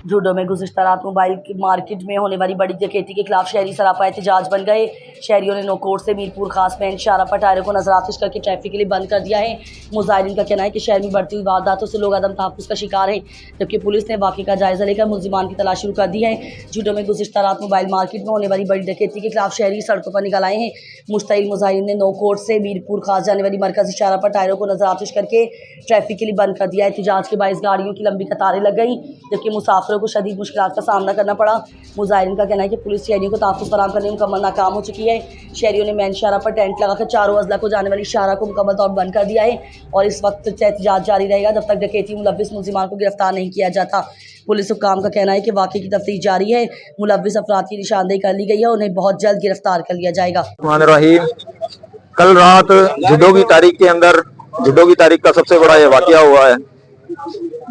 Judo में गुज़िश्ता रात mobile की मार्केट में होने वाली बड़ी डकैती के खिलाफ शहरी सरापा एहतजाज बन गए। शहरियों ने नौकोट से मीरपुर खास में शारापा टायरों को नजरआतिश करके ट्रैफिक के लिए बंद कर दिया है। मुजाहिरीन का कहना है कि शहर में बढ़ती हुई वारदातों से लोग अदम तहफ़्फ़ुज़ का शिकार हैं, जबकि पुलिस ने वाक़े का जायजा लेकर मुलजिमान की तलाश शुरू कर दी है। जूडो में गुज़िश्ता रात मोबाइल मार्केट में होने वाली बड़ी डकैती के खिलाफ शहरी सड़कों पर निकल आए हैं। मुश्तइल मुजाहिरीन ने नौकोट से मीरपुर खास जाने वाली मरकज़ी शारापा टायरों को नजरआतिश करके ट्रैफिक के लिए बंद कर दिया। एहतजाज के बायस गाड़ियों की लंबी कतारें लग गई, जबकि मुसाफिरों को शदीद मुश्किलात का सामना करना पड़ा। मुजाहिरीन का कहना है कि पुलिस शहरियों को तहफ़्फ़ुज़ फराहम करने में मुकम्मल नाकाम हो चुकी है। शहरियों ने मैन शाहरा पर टेंट लगाकर चारों अजला को जाने वाली शाहरा को मुकम्मल तौर पर बंद कर दिया है और इस वक्त एहतजाज जारी रहेगा जब तक डकैती मुलव्विस मुलजिमान को गिरफ्तार नहीं किया जाता। पुलिस हुक्काम का कहना है कि वाक़े की तफ्तीश जारी है। मुलव्विस अफराद की निशानदेही कर ली गई है, उन्हें बहुत जल्द गिरफ्तार कर लिया जाएगा। कल रात जुडो की तारीख का सबसे बड़ा ये वाकया हुआ है।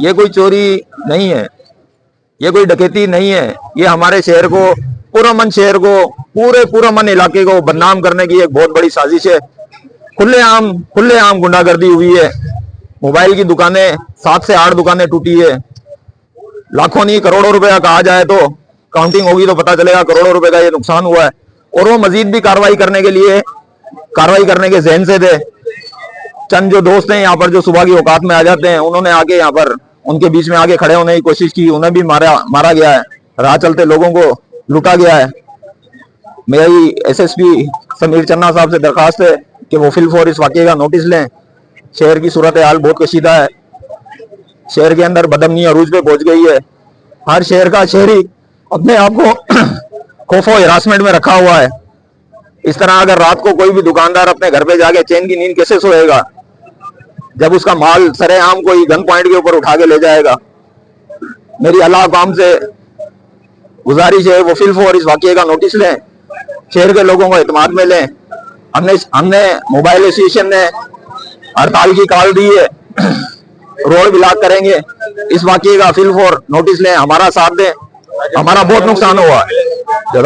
ये कोई चोरी नहीं है, ये कोई डकैती नहीं है, ये हमारे शहर को, शहर को, पूरे इलाके को बदनाम करने की एक बहुत बड़ी साजिश है। खुलेआम गुंडागर्दी हुई है। मोबाइल की दुकानें 7 से 8 दुकानें टूटी है। लाखों नहीं करोड़ों रुपया कहा जाए तो काउंटिंग होगी तो पता चलेगा करोड़ों रुपए का ये नुकसान हुआ है। और वो मजीद भी कार्रवाई करने के ज़हन से थे। चंद जो दोस्त हैं यहाँ पर जो सुबह की औकात में आ जाते हैं, उन्होंने आके यहाँ पर उनके बीच में आके खड़े होने की कोशिश की, उन्हें भी मारा गया है। राह चलते लोगों को लूटा गया है। मेरी एसएसपी समीर चन्ना साहब से दरखास्त है कि वो फिल इस वाकये का नोटिस लें। शहर की सूरत हाल बहुत कशीदा है। शहर के अंदर बदअमनी अरूज पे पहुंच गई है। हर शहर का शहरी अपने आप को खौफो हिरासमेंट में रखा हुआ है। इस तरह अगर रात को कोई भी दुकानदार अपने घर पे जाके चैन की नींद कैसे सोएगा जब उसका माल सरेआम कोई गन पॉइंट के ऊपर उठा के ले जाएगा। मेरी अल्लाह काम से गुजारिश है वो फिल इस वाकये का नोटिस लें, शहर के लोगों को एतमाद में लें। हमने मोबाइल एसोसिएशन ने हड़ताल की कॉल दी है, रोड ब्लॉक करेंगे। इस वाकये का फिल नोटिस लें, हमारा साथ दें। हमारा बहुत नुकसान हुआ है।